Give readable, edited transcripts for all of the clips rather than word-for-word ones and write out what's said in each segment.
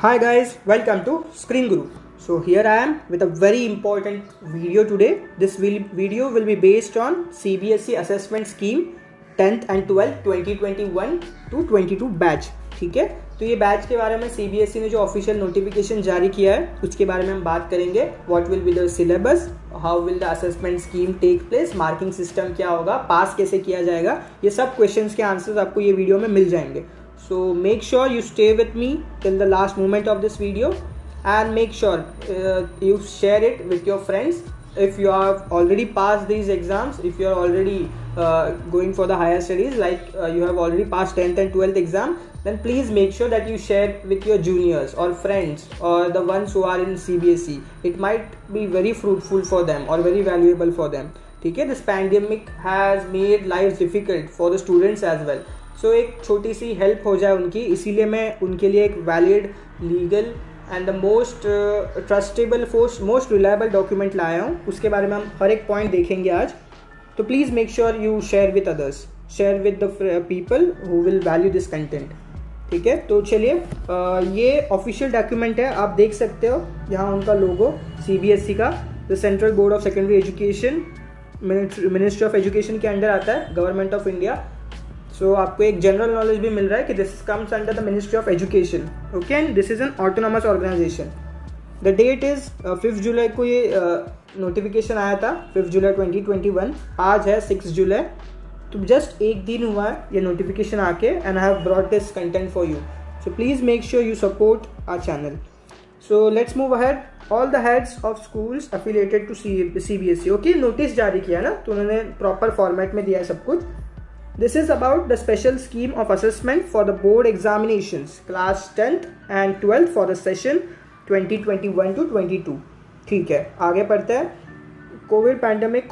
Hi guys, welcome to Screen Guru. So here I am with a very important video today. This video will be based on CBSE assessment scheme 10th and 12th 2021 to 22 batch. ठीक है, तो ये batch के बारे में CBSE ने जो official notification जारी किया है उसके बारे में हम बात करेंगे. What will be the syllabus, how will the assessment scheme take place, marking system क्या होगा, पास कैसे किया जाएगा, ये सब क्वेश्चंस के आंसर्स आपको ये वीडियो में मिल जाएंगे. So make sure you stay with me till the last moment of this video and make sure you share it with your friends. If you have already passed these exams, if you are already going for the higher studies, like you have already passed 10th and 12th exam, then please make sure that you share with your juniors or friends or the ones who are in CBSE. It might be very fruitful for them or very valuable for them. ठीक है, this pandemic has made lives difficult for the students as well. सो एक छोटी सी help हो जाए उनकी, इसीलिए मैं उनके लिए एक valid, legal and the most trustable most reliable document लाया हूँ. उसके बारे में हम हर एक पॉइंट देखेंगे आज. तो please make sure you share with others, share with the people who will value this content. ठीक है, तो चलिए, ये ऑफिशियल डॉक्यूमेंट है, आप देख सकते हो यहाँ उनका लोगो CBSE का. The central board of secondary education, ministry of education के अंडर आता है, गवर्नमेंट ऑफ इंडिया. सो आपको एक जनरल नॉलेज भी मिल रहा है कि this comes under the ministry of education. Okay, and this is an autonomous organisation. The date is 5 जुलाई को ये नोटिफिकेशन आया था, 5 जुलाई 2021. आज है 6 जुलाई, तो जस्ट एक दिन हुआ है ये नोटिफिकेशन आके, and I have brought this content for you. So please make sure you support our channel. So let's move ahead. All the heads of schools affiliated to CBSE. Okay, notice जारी किया ना, तो उन्होंने proper format में दिया है सब कुछ. This is about the special scheme of assessment for the board examinations class 10th and 12th for the session 2021 to 22. ठीक है, आगे पढ़ते हैं. COVID pandemic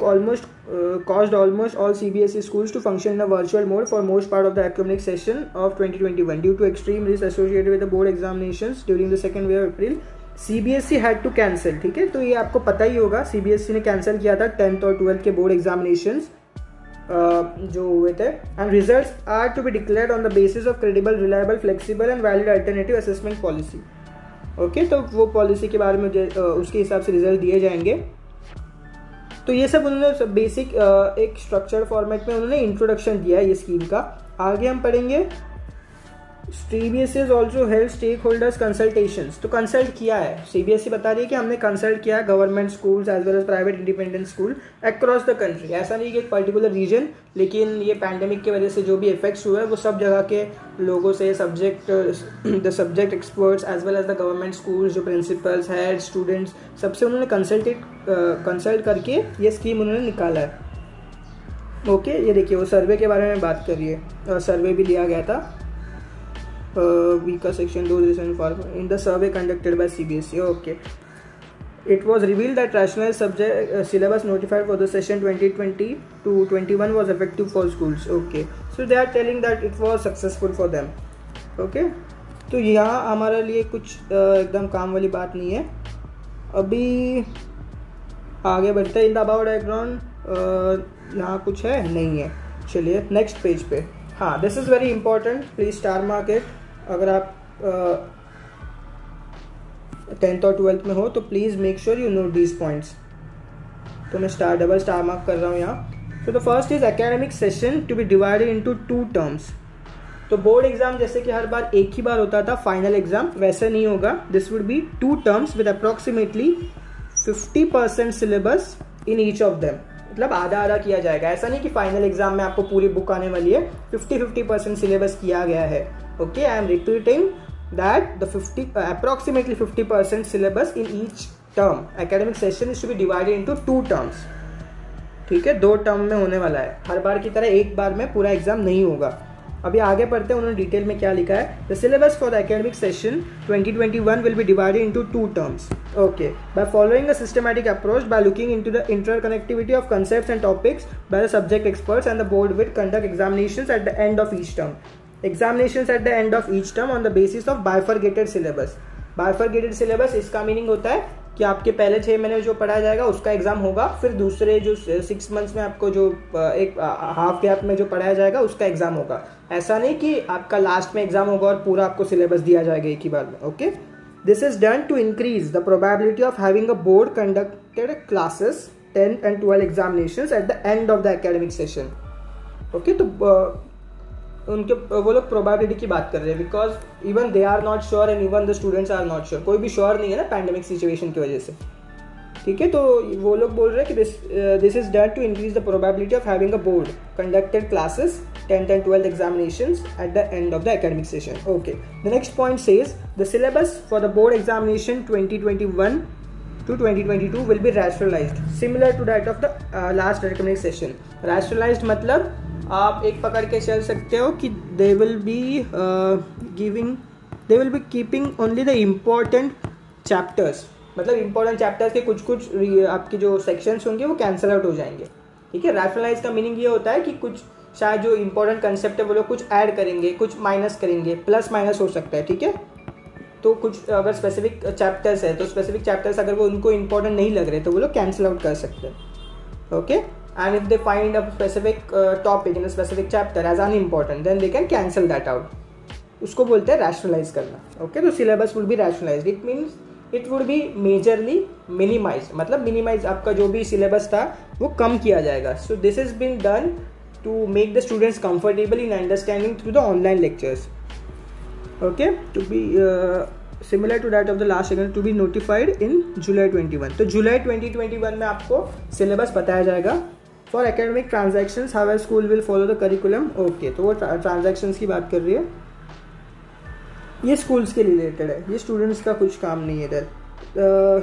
caused almost all CBSE schools to function in a virtual mode for most part of the academic session of 2021 due to extreme risks associated with the board examinations during the second wave of April. CBSE had to cancel. ठीक है, तो ये आपको पता ही होगा, CBSE ने cancel किया था 10th और 12th के बोर्ड एग्जामिनेशंस जो हुए थे. And results are to be declared on the basis of credible, reliable, flexible and valid alternative assessment policy. Okay, तो वो पॉलिसी के बारे में उसके हिसाब से रिजल्ट दिए जाएंगे. तो ये सब उन्होंने बेसिक एक स्ट्रक्चर फॉर्मेट में उन्होंने इंट्रोडक्शन दिया है ये स्कीम का. आगे हम पढ़ेंगे. CBSE has also held stakeholders consultations. तो कंसल्ट किया है, CBSE बता रही है कि हमने कंसल्ट किया है government schools as well as private independent school across the country. ऐसा नहीं कि एक पर्टिकुलर रीजन, लेकिन ये पैंडेमिक की वजह से जो भी इफेक्ट्स हुए हैं वो सब जगह के लोगों से, the subject experts as well as the government schools, जो प्रिंसिपल्स, हेड, स्टूडेंट्स, सबसे उन्होंने कंसल्ट करके ये स्कीम उन्होंने निकाला है. ओके, ये देखिए वो सर्वे के बारे में बात कर रही है. सर्वे भी लिया गया था. Weaker section those recent in the survey conducted by CBSE. Okay, it was revealed that rationalized subject syllabus notified for the session 2020 to 21 was effective for schools. Okay, so they are telling that it was successful for them. Okay, तो यहाँ हमारे लिए कुछ एकदम काम वाली बात नहीं है. अभी आगे बढ़ते हैं. इन द अबाउट बैकग्राउंड यहाँ कुछ है नहीं है. चलिए नेक्स्ट पेज पे. हाँ, this is very important, please star mark it. अगर आप 10th और 12th में हो तो please make sure you note these points. तो मैं डबल स्टार मार्क कर रहा हूँ यहाँ. तो the first is academic session to be divided into 2 terms. तो बोर्ड एग्जाम जैसे कि हर बार एक ही बार होता था फाइनल एग्जाम, वैसे नहीं होगा. This would be 2 terms with approximately 50% syllabus in each of them. मतलब आधा आधा किया जाएगा. ऐसा नहीं कि फाइनल एग्जाम में आपको पूरी बुक आने वाली है. 50% सिलेबस किया गया है. Okay, I am repeating that the approximately 50% syllabus in each term. Academic session is to be divided into 2 terms. ठीक है, 2 टर्म में होने वाला है. हर बार की तरह एक बार में पूरा एग्जाम नहीं होगा. अभी आगे पढ़ते हैं उन्होंने डिटेल में क्या लिखा है. The syllabus for the academic session 2021 will be divided into 2 terms. Okay, by following a systematic approach, by looking into the interconnectivity of concepts and topics by the subject experts, and the board will conduct examinations at the end of each term. Examinations at the end of each term on the basis of bifurcated syllabus. Bifurcated syllabus इसका meaning होता है कि आपके पहले 6 महीने जो पढ़ाया जाएगा उसका एग्जाम होगा, फिर दूसरे जो 6 मंथ्स में आपको जो एक हाफ गैप में जो पढ़ाया जाएगा उसका एग्जाम होगा. ऐसा नहीं कि आपका लास्ट में एग्जाम होगा और पूरा आपको सिलेबस दिया जाएगा एक ही बार में. Okay, This is done to increase the probability of having a board conducted classes 10th and 12 examinations at the end of the academic session. Okay, तो उनके वो लोग प्रोबेबिलिटी की बात कर रहे हैं, because even they are not sure and even the students are not sure. कोई भी श्योर नहीं है ना पैंडेमिक सिचुएशन की वजह से. ठीक है, तो वो लोग बोल रहे हैं कि this is done to increase the probability of having a board conducted classes 10th and 12th examinations at the end of the academic session. Okay, the next point says the syllabus for the board examination 2021 to 2022 will be rationalized similar to that of the last academic session. Rationalized मतलब आप एक पकड़ के चल सकते हो कि they will be keeping only the important chapters. मतलब important chapters के कुछ आपके जो sections होंगे वो cancel out हो जाएंगे. ठीक है, rationalize का मीनिंग ये होता है कि कुछ शायद जो इंपॉर्टेंट कंसेप्ट है वो लोग कुछ ऐड करेंगे, कुछ माइनस करेंगे, प्लस माइनस हो सकता है. ठीक है, तो कुछ अगर स्पेसिफिक चैप्टर्स है तो स्पेसिफिक चैप्टर्स अगर वो उनको इंपॉर्टेंट नहीं लग रहे तो वो लोग कैंसिल आउट कर सकते हैं. Okay, and if they find a specific topic in a specific chapter as unimportant then they can cancel that out. उसको बोलते हैं रैशनलाइज करना. ओके, तो syllabus would be rationalised. It means it would be majorly minimise. मतलब minimise, आपका जो भी syllabus था वो कम किया जाएगा. So this is been done to make the students comfortable in understanding through the online lectures. Okay, to be similar to that of the last segment, to be notified in July 21. तो July 2021 में आपको syllabus बताया जाएगा. For academic transactions, how a school will follow the curriculum. Okay, तो वो transactions की बात कर रही है. ये schools के related है, ये students का कुछ काम नहीं है इधर.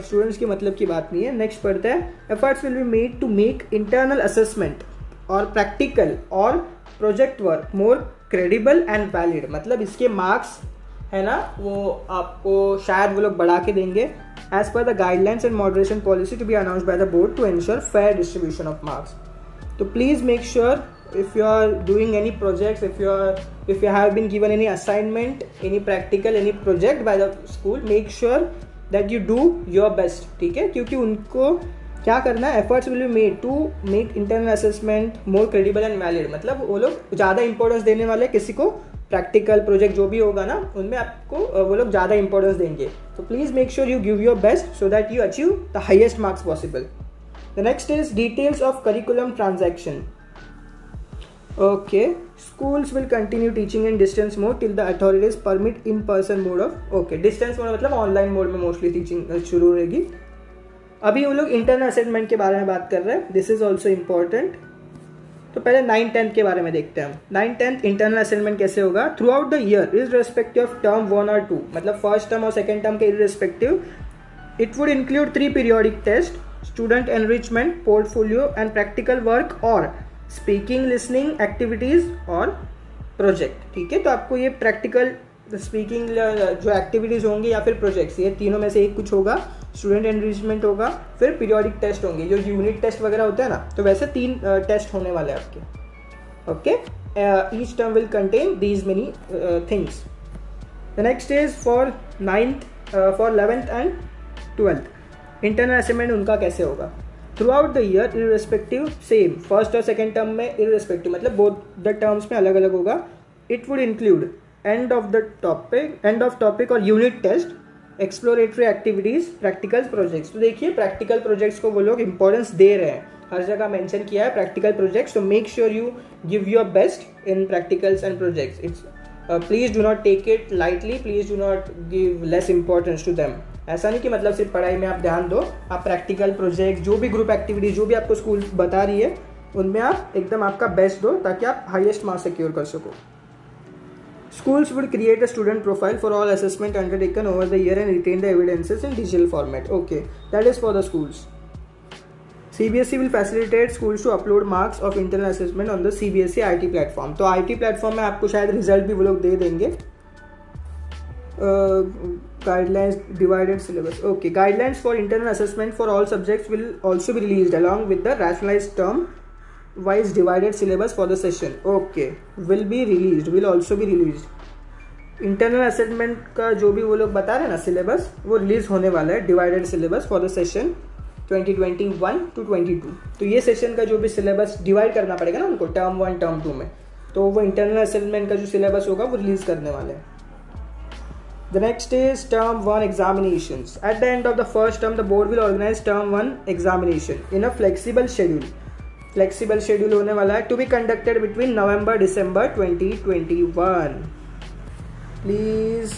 स्टूडेंट्स के मतलब की बात नहीं है. नेक्स्ट पढ़ते हैं. Efforts will be made to make internal assessment और प्रैक्टिकल और project work more credible and valid. मतलब इसके मार्क्स है ना वो आपको शायद वो लोग बढ़ा के देंगे as per the guidelines and moderation policy to be announced by the board to ensure fair distribution of marks. तो please make sure if you are doing any projects, if you have been given any assignment, any practical, any project by the school, make sure that you do your best. ठीक है, क्योंकि उनको क्या करना है, efforts will be made to make internal assessment more credible and valid. मतलब वो लोग ज़्यादा इंपॉर्टेंस देने वाले किसी को प्रैक्टिकल प्रोजेक्ट जो भी होगा ना उनमें आपको वो लोग ज़्यादा इंपॉर्टेंस देंगे. तो please make sure you give your best so that you achieve the highest marks possible. The next is details of curriculum transaction. Okay, schools will continue teaching in distance mode till the authorities permit in person mode of. Okay, distance mode मतलब online mode में mostly teaching शुरू रहेगी. अभी वो लोग internal assessment के बारे में बात कर रहे हैं. This is also important. तो पहले 9th-10th के बारे में देखते हैं हम. 9th-10th इंटरनल असेसमेंट कैसे होगा. Throughout the year irrespective of term 1 और 2, मतलब फर्स्ट टर्म और सेकेंड टर्म के irrespective, it would include 3 periodic test, student enrichment, portfolio and practical work और स्पीकिंग लिसनिंग एक्टिविटीज और प्रोजेक्ट. ठीक है, तो आपको ये प्रैक्टिकल स्पीकिंग जो एक्टिविटीज़ होंगी या फिर प्रोजेक्ट्स, ये तीनों में से एक कुछ होगा. स्टूडेंट एनरिचमेंट होगा, फिर पीरियोडिक टेस्ट होंगे जो यूनिट टेस्ट वगैरह होता है ना, तो वैसे 3 टेस्ट होने वाले हैं आपके. Okay, each term will contain these many things. The next is for 11th and 12th internal assessment उनका कैसे होगा. Throughout the year irrespective same, first और सेकेंड टर्म में इररिस्पेक्टिव मतलब बोथ द टर्म्स में अलग अलग होगा. It would include end of topic और unit test, exploratory activities, practical projects. तो देखिए प्रैक्टिकल प्रोजेक्ट्स को वो लोग इंपॉर्टेंस दे रहे हैं, हर जगह मेंशन किया है प्रैक्टिकल प्रोजेक्ट्स. तो make sure you give your best in practicals and projects. It's please do not take it lightly, please do not give less importance to them. ऐसा नहीं कि मतलब सिर्फ पढ़ाई में आप ध्यान दो, आप प्रैक्टिकल प्रोजेक्ट जो भी ग्रुप एक्टिविटीज जो भी आपको स्कूल बता रही है उनमें आप एकदम आपका बेस्ट दो ताकि आप हाईएस्ट मार्क्स सिक्योर कर सको. Schools would create a student profile for all assessment undertaken over the year and retain the evidences in digital format. Okay, that is for the schools. CBSE will facilitate schools to upload marks of internal assessment on the CBSE IT platform. तो IT platform में आपको शायद result भी वो लोग दे देंगे. Guidelines, divided syllabus. Okay, guidelines for internal assessment for all subjects will also be released along with the rationalized term wise divided syllabus for the session. Okay, will be released, will also be released. Internal assessment का जो भी वो लोग बता रहे हैं ना syllabus, वो रिलीज होने वाला है divided syllabus for the session 2021 to 22. तो ये सेशन का जो भी सिलेबस डिवाइड करना पड़ेगा ना उनको टर्म 1 टर्म 2 में, तो वो इंटरनल असेसमेंट का जो सिलेबस होगा वो रिलीज करने वाले हैं. The next is term 1 examinations. At the end of the first term, the board will organize term 1 examination in a flexible schedule. Flexible schedule होने वाला है to be conducted between November December 2021. Please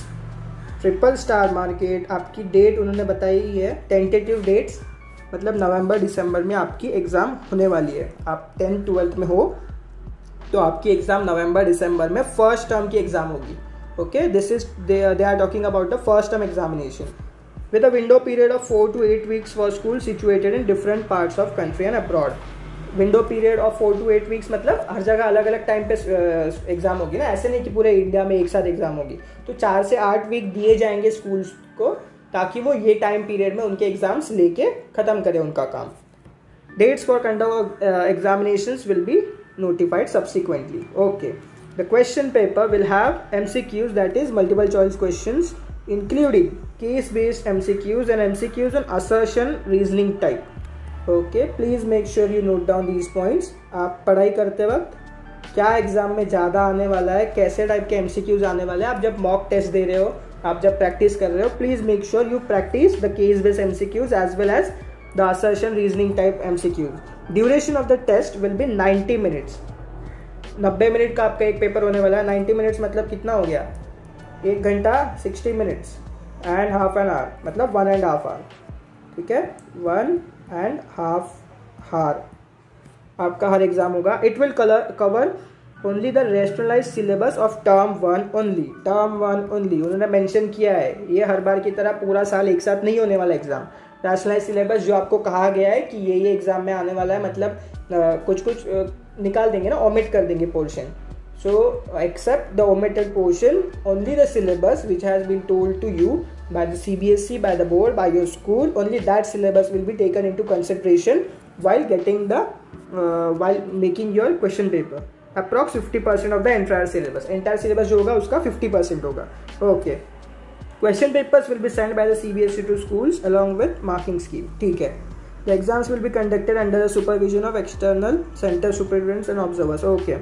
triple star market आपकी date उन्होंने बताई है, tentative dates, मतलब नवंबर दिसंबर में आपकी एग्ज़ाम होने वाली है. आप 10th 12th में हो तो आपकी एग्ज़ाम नवंबर दिसंबर में फर्स्ट टर्म की एग्ज़ाम होगी. Okay, this is they are talking about the first term examination with a window period of 4 to 8 weeks for schools situated in different parts of country and abroad. Window period of 4 to 8 weeks मतलब हर जगह अलग अलग time पे exam होगी ना, ऐसे नहीं कि पूरे इंडिया में एक साथ एग्जाम होगी. तो 4 से 8 वीक दिए जाएंगे स्कूल्स को ताकि वो ये टाइम पीरियड में उनके एग्जाम्स लेके ख़त्म करें उनका काम. Dates for conduct examinations will be notified subsequently. Okay. The question paper will have MCQs, that is multiple choice questions, including case based MCQs and MCQs on assertion reasoning type. Okay, please make sure you note down these points. आप पढ़ाई करते वक्त क्या exam में ज़्यादा आने वाला है, कैसे टाइप के MCQs आने वाले हैं, आप जब मॉक टेस्ट दे रहे हो, आप जब प्रैक्टिस कर रहे हो, please make sure you practice the case based MCQs as well as the assertion reasoning type MCQs. Duration of the test will be 90 minutes. 90 minute का आपका एक पेपर होने वाला है. 90 मिनट्स मतलब कितना हो गया, 1 घंटा 60 minutes and half an hour, मतलब 1.5 आवर. ठीक है, 1.5 आवर आपका हर एग्जाम होगा. It will cover only the rationalise syllabus of term 1 only. Term 1 only उन्होंने मेंशन किया है. ये हर बार की तरह पूरा साल एक साथ नहीं होने वाला एग्जाम. रैशनलाइज सिलेबस जो आपको कहा गया है कि ये एग्जाम में आने वाला है, मतलब कुछ निकाल देंगे ना, ओमिट कर देंगे portion. So except the omitted portion, only the syllabus which has been told to you by the CBSE, by the board, by your school, only that syllabus will be taken into consideration while making your question paper. Approx 50% of the entire syllabus. Entire syllabus जो होगा उसका 50% होगा. Okay. Question papers will be sent by the CBSE to schools along with marking scheme. ठीक है. The exams will be conducted under the supervision of external center superintendents and observers. Okay.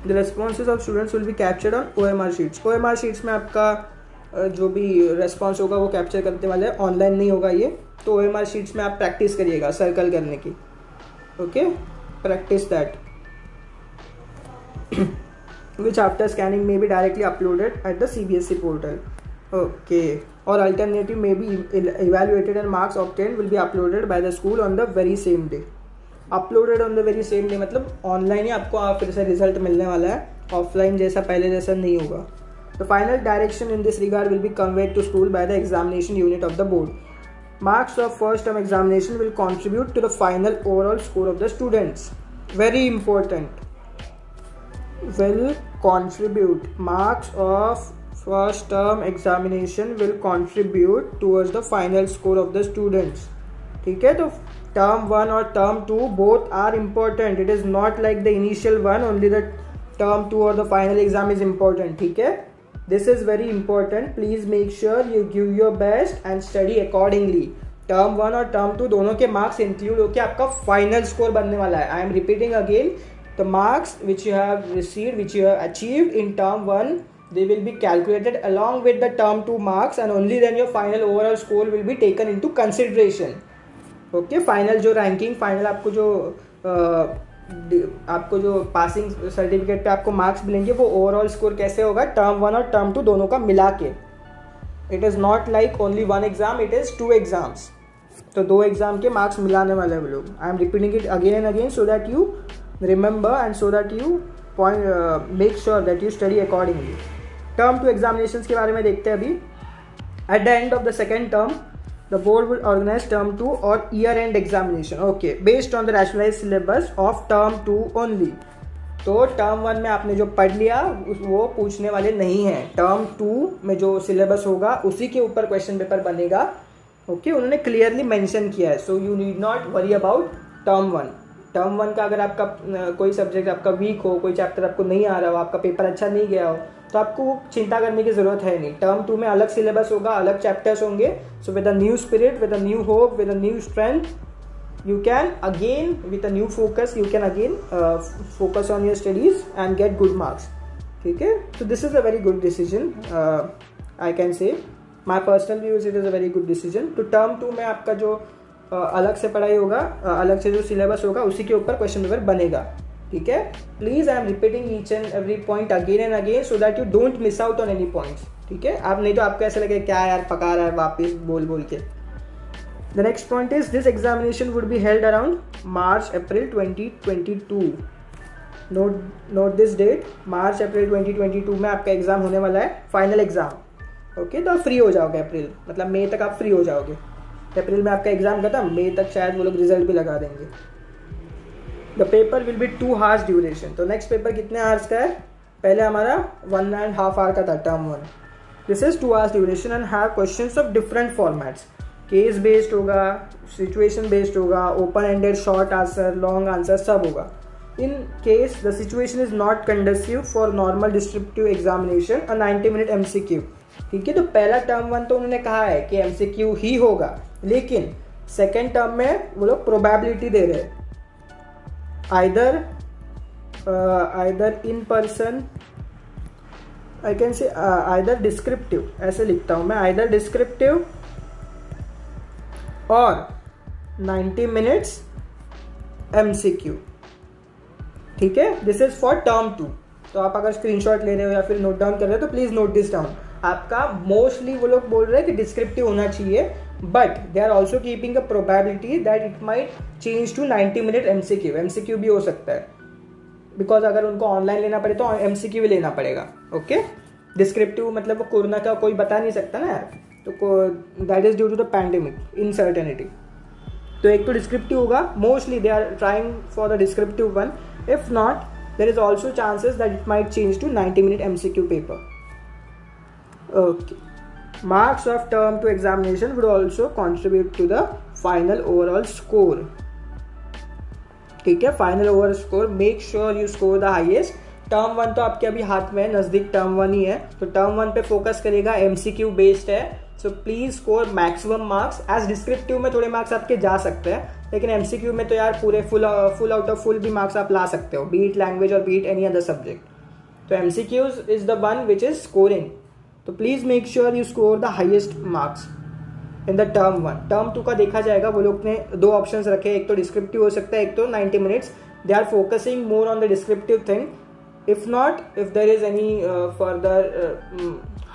The responses of students will be captured on OMR sheets. OMR sheets में आपका जो भी response होगा वो capture करने वाले हैं. ऑनलाइन नहीं होगा ये, तो OMR sheets में आप प्रैक्टिस करिएगा सर्कल करने की. Okay, practice that. Which after scanning may be directly uploaded at the CBSE portal. Okay, or alternative may be evaluated and marks obtained will be uploaded by the school on the very same day. Uploaded on the very same day मतलब online ही आपको फिर से result मिलने वाला है, offline जैसा पहले जैसा नहीं होगा. The final direction in this regard will be conveyed to school by the examination unit of the board. Marks of first term examination will contribute to the final overall score of the students. Very important. Will contribute. Marks of first term examination will contribute towards the final score of the students. ठीक है, तो term 1 और term 2 both are important. It is not like the initial one, only the term 2 or the final exam is important. ठीक है, this is very important. Please make sure you give your best and study accordingly. Term 1 और term 2 दोनों के marks include होकर आपका final score बनने वाला है. I am repeating again, the marks which you have received, which you have achieved in term 1, they will be calculated along with the term 2 marks, and only then your final overall score will be taken into consideration. Okay, final जो ranking, final आपको जो passing certificate पे आपको marks मिलेंगे वो overall score कैसे होगा term 1 और टर्म 2 दोनों का मिला के. It is not like only 1 exam, it is 2 exams. तो 2 एग्जाम के मार्क्स मिलाने वाले हैं वो लोग. आई am repeating it again and again so that you remember and so that you make sure that you study accordingly. Term 2 examinations के बारे में देखते हैं अभी. At the end of the second term the board will organize term 2 or year end examination. Okay, based on the rationalized syllabus of term 2 only. तो term 1 में आपने जो पढ़ लिया वो पूछने वाले नहीं हैं. term 2 में जो सिलेबस होगा उसी के ऊपर क्वेश्चन पेपर बनेगा. ओके, उन्होंने क्लियरली मेंशन किया है. So you need not worry about term 1. term 1 का अगर आपका कोई सब्जेक्ट आपका वीक हो, कोई चैप्टर आपको नहीं आ रहा हो, आपका पेपर अच्छा नहीं गया हो, तो आपको चिंता करने की ज़रूरत है नहीं. टर्म 2 में अलग सिलेबस होगा, अलग चैप्टर्स होंगे. So with a new spirit, with a new hope, with a new strength, you can again with a new focus you can again focus on your studies and get good marks. ठीक है, so this is a very good decision. I can से my personal views, it is a very good decision. तो term 2 में आपका जो अलग से पढ़ाई होगा, अलग से जो सिलेबस होगा उसी के ऊपर क्वेश्चन पेपर बनेगा, ठीक है। Please I am repeating each and every point again and again so that you don't miss out on any points, ठीक है। आप नहीं तो आपको ऐसा लगे क्या यार पका रहा है वापस बोल बोल के। The next point is this examination would be held around March April 2022। Note this date, March April 2022 में आपका एग्जाम होने वाला है, फाइनल एग्जाम। ओके, तो आप फ्री हो जाओगे अप्रैल, मतलब मई तक आप फ्री हो जाओगे। अप्रैल में आपका एग्जाम खत्म, मई तक शायद वो लोग रिजल्ट भी लगा देंगे। The paper will be 2 hours duration. तो नेक्स्ट पेपर कितने आवर्स का है? पहले हमारा 1.5 hour का था term 1। This is 2 hours duration and have questions of different formats. Case based होगा, सिचुएशन बेस्ड होगा, open ended, short answer, long answer, सब होगा। इन case the situation is not conductive for normal descriptive examination, a 90-minute MCQ, ठीक है। तो पहला term 1 तो उन्होंने कहा है कि MCQ ही होगा, लेकिन सेकेंड टर्म में वो लोग प्रोबेबिलिटी दे रहे हैं, either in person, I can से आइदर डिस्क्रिप्टिव, ऐसे लिखता हूं मैं, आइदर डिस्क्रिप्टिव और 90 minutes MCQ, ठीक है। This is for term 2। तो आप अगर स्क्रीनशॉट ले रहे हो या फिर नोट डाउन कर रहे हो तो प्लीज नोट दिस डाउन। आपका मोस्टली वो लोग बोल रहे हैं कि डिस्क्रिप्टिव होना चाहिए, but they are also keeping a probability that it might change to 90-minute MCQ भी हो सकता है, बिकॉज अगर उनको ऑनलाइन लेना पड़े तो MCQ भी लेना पड़ेगा, ओके। डिस्क्रिप्टिव मतलब वो कोरोना का कोई बता नहीं सकता ना यार, तो that is due to the pandemic uncertainty. तो एक तो डिस्क्रिप्टिव होगा, mostly they are trying for the descriptive one, if not there is also chances that it might change to 90-minute MCQ paper, okay. Marks of term 2 examination would also contribute to the final overall score, ठीक है। Final over score, make sure you score the highest. Term 1 तो आपके अभी हाथ में है, नजदीक term 1 ही है, तो टर्म 1 पे फोकस करेगा, MCQ बेस्ड है, so please score maximum marks. As descriptive में थोड़े मार्क्स आपके जा सकते हैं, लेकिन MCQ में तो यार पूरे फुल आउट ऑफ फुल भी मार्क्स आप ला सकते हो, बीट लैंग्वेज और बीट एनी अदर सब्जेक्ट। तो MCQs is the one which is scoring, तो please make sure you score the highest marks in the term 1। Term 2 का देखा जाएगा, वो लोग ने 2 ऑप्शंस रखे, एक तो डिस्क्रिप्टिव हो सकता है, एक तो 90 minutes। They are focusing more on the descriptive thing. If not, if there is any further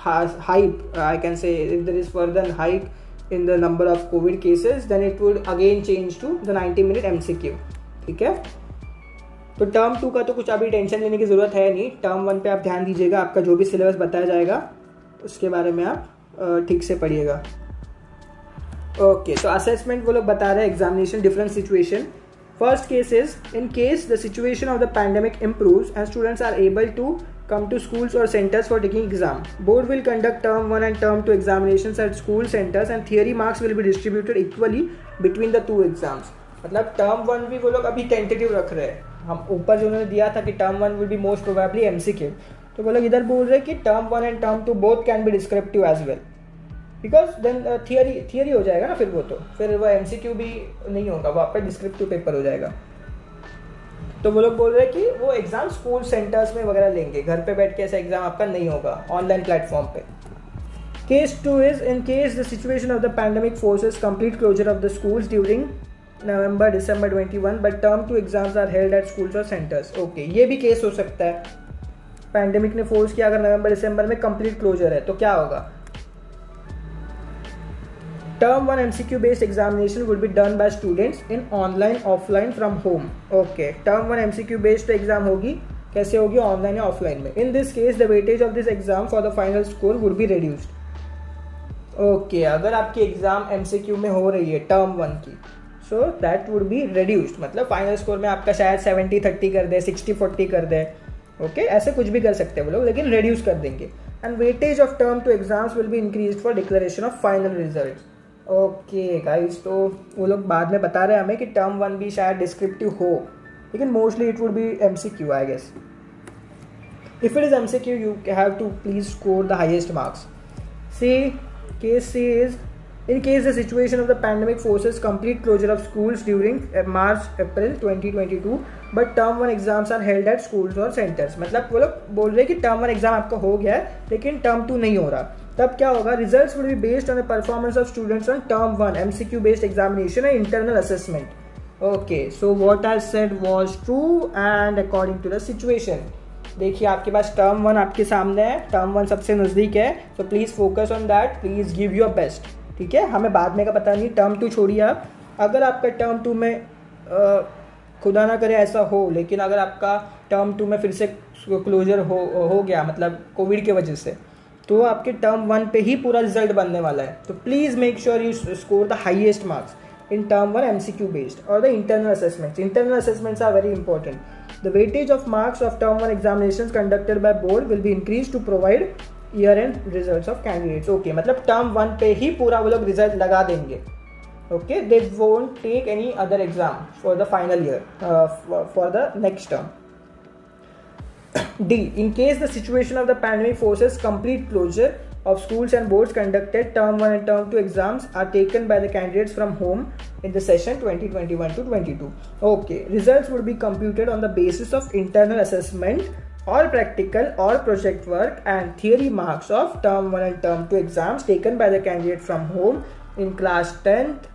hype, I can say if there is further hike in the number of COVID cases, then it would again change to the 90-minute MCQ, ठीक है। तो term 2 का तो कुछ अभी tension लेने की जरूरत है नहीं, टर्म 1 पे आप ध्यान दीजिएगा, आपका जो भी सिलेबस बताया जाएगा उसके बारे में आप ठीक से पढ़िएगा, ओके। तो असेसमेंट वो लोग बता रहे हैं, examination different situation. First case is in case the situation of the pandemic improves and students are able to come to schools or centers for taking exam. Board will conduct term 1 and term 2 examinations at school centers and theory marks will be distributed equally between the 2 exams. मतलब term 1 भी वो लोग अभी tentative रख रहे हैं, हम ऊपर जो उन्होंने दिया था कि term 1 will be most probably MCQ, तो वो लोग इधर बोल रहे हैं कि term 1 and term 2 both can be descriptive as well, because then theory हो जाएगा ना, फिर वो MCQ भी नहीं होगा, वो आपका डिस्क्रिप्टिव पेपर हो जाएगा। तो वो लोग बोल रहे हैं कि वो एग्जाम स्कूल सेंटर्स में वगैरह लेंगे, घर पे बैठ के ऐसा एग्जाम आपका नहीं होगा, ऑनलाइन प्लेटफॉर्म पे। Case 2 is in case the situation of the pandemic forces complete closure of the schools during November-December 21, but term 2 exams are held at schools और सेंटर्स, ओके। ये भी केस हो सकता है, पैंडेमिक ने फोर्स किया, अगर November-December में कंप्लीट क्लोजर है तो क्या होगा। Term 1 MCQ based examination would be done by students in online offline from home, okay। Term 1 MCQ based exam होगी, कैसे होगी, ऑनलाइन या ऑफलाइन में। In this case the weightage of this exam for the final score would be reduced, okay। अगर आपकी exam MCQ में हो रही है टर्म 1 की, so that would be reduced, मतलब फाइनल स्कोर में आपका शायद 70-30 कर दे, 60-40 कर दे, ओके। ऐसे कुछ भी कर सकते हैं वो लोग, लेकिन रिड्यूस कर देंगे। And weightage of term 2 exams will be increased for declaration of final result, okay guys. तो वो लोग बाद में बता रहे हैं हमें कि टर्म 1 भी शायद डिस्क्रिप्टिव हो, लेकिन mostly it would be MCQ, I guess. If it is MCQ you have to please score the highest marks. C case C is in case the situation of the pandemic forces complete closure of schools during March-April 2022, but term 1 exams are held at schools और centres. मतलब वो लोग बोल रहे हैं कि term 1 exam आपका हो गया है, लेकिन टर्म 2 नहीं हो रहा। तब क्या होगा, results will be based on the performance of students on term 1 MCQ based examination and internal assessment. Okay, so what I said was true and according to the situation. देखिए आपके पास टर्म 1 आपके सामने है, टर्म 1 सबसे नज़दीक है, so please focus on that, please give your best. ठीक है, हमें बाद में का पता नहीं, टर्म 2 छोड़िए आप। अगर आपका टर्म 2 में खुदा ना करे ऐसा हो, लेकिन अगर आपका टर्म 2 में फिर से क्लोजर हो गया, मतलब कोविड की वजह से, तो आपके टर्म 1 पे ही पूरा रिजल्ट बनने वाला है। तो please make sure you score the highest marks in term 1 MCQ based और the internal assessments. Internal assessments are very important. The weightage of marks of term 1 examinations conducted by board will be increase to provide year end results of candidates. Okay, मतलब term 1 पे ही पूरा वो लोग result लगा देंगे। Okay, they won't take any other exam for the final year, for the next term. D. In case the situation of the pandemic forces complete closure of schools and boards conducted, term 1 and term 2 exams are taken by the candidates from home in the session 2021 to 22. Okay, results would be computed on the basis of internal assessment or practical or project work and theory marks of term 1 and term 2 exams taken by the candidate from home in class 10th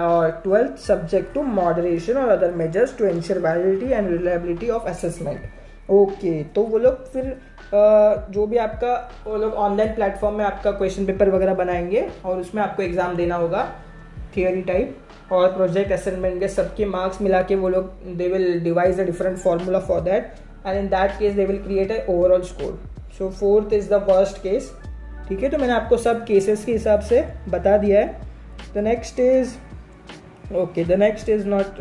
or 12th, subject to moderation or other measures to ensure validity and reliability of assessment. Okay, तो वो लोग फिर जो भी आपका वो लोग online platform में आपका क्वेश्चन पेपर वगैरह बनाएंगे और उसमें आपको एग्जाम देना होगा, थियरी टाइप और प्रोजेक्ट असाइनमेंट के सबके मार्क्स मिला के वो लोग they will devise a different formula for that and in that case they will create a overall score. So 4th is the worst case. ठीक है, तो मैंने आपको सब केसेस के हिसाब से बता दिया है। The next is okay, the next is not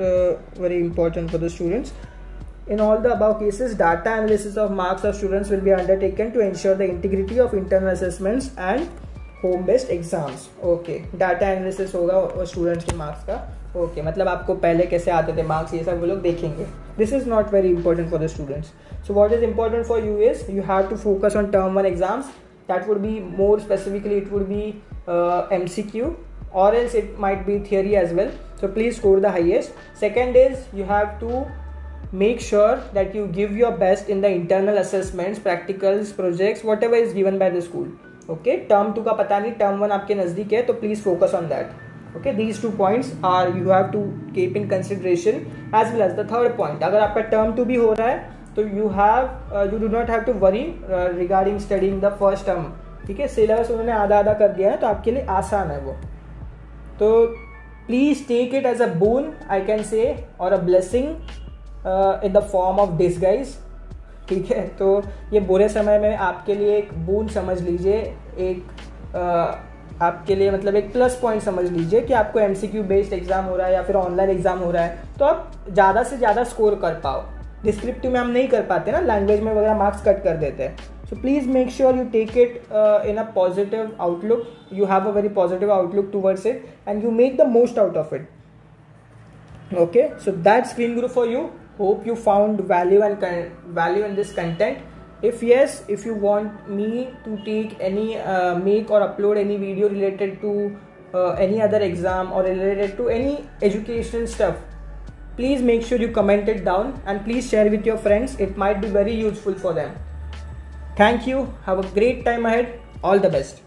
very important for the students. In all the above cases, data analysis of marks of students will be undertaken to ensure the integrity of internal assessments and home based exams. Okay, data analysis होगा students के marks का। Okay, मतलब आपको पहले कैसे आते थे marks, ये सब वो लोग देखेंगे। This is not very important for the students. So what is important for you is you have to focus on term 1 exams. That would be more specifically, it would be MCQ or else it might be theory as well. So please score the highest. Second is you have to make sure that you give your best in the internal assessments, practicals, projects, whatever is given by the school. Okay, term 2 का पता नहीं, term 1 आपके नज़दीक है, तो please focus on that. Okay, these 2 points are you have to keep in consideration, as well as the third point. अगर आपका term 2 भी हो रहा है तो you do not have to worry regarding studying the first term. ठीक है, syllabus उन्होंने आधा कर दिया है तो आपके लिए आसान है वो। तो please take it as a boon, I can say, और a blessing in the form of disguise. ठीक है, तो ये बुरे समय में आपके लिए एक बोन समझ लीजिए, एक आपके लिए मतलब एक प्लस पॉइंट समझ लीजिए कि आपको MCQ बेस्ड एग्जाम हो रहा है या फिर ऑनलाइन एग्जाम हो रहा है तो आप ज़्यादा से ज़्यादा स्कोर कर पाओ। डिस्क्रिप्टिव में हम नहीं कर पाते ना, लैंग्वेज में वगैरह मार्क्स कट कर देते हैं। So please make sure you take it in a positive outlook. You have a very positive outlook towards it and you make the most out of it. Okay, so that's Screen Guru for you. Hope you found value in this content. If yes, if you want me to take any make or upload any video related to any other exam or related to any educational stuff, please make sure you comment it down and please share with your friends. It might be very useful for them. Thank you. Have a great time ahead. All the best.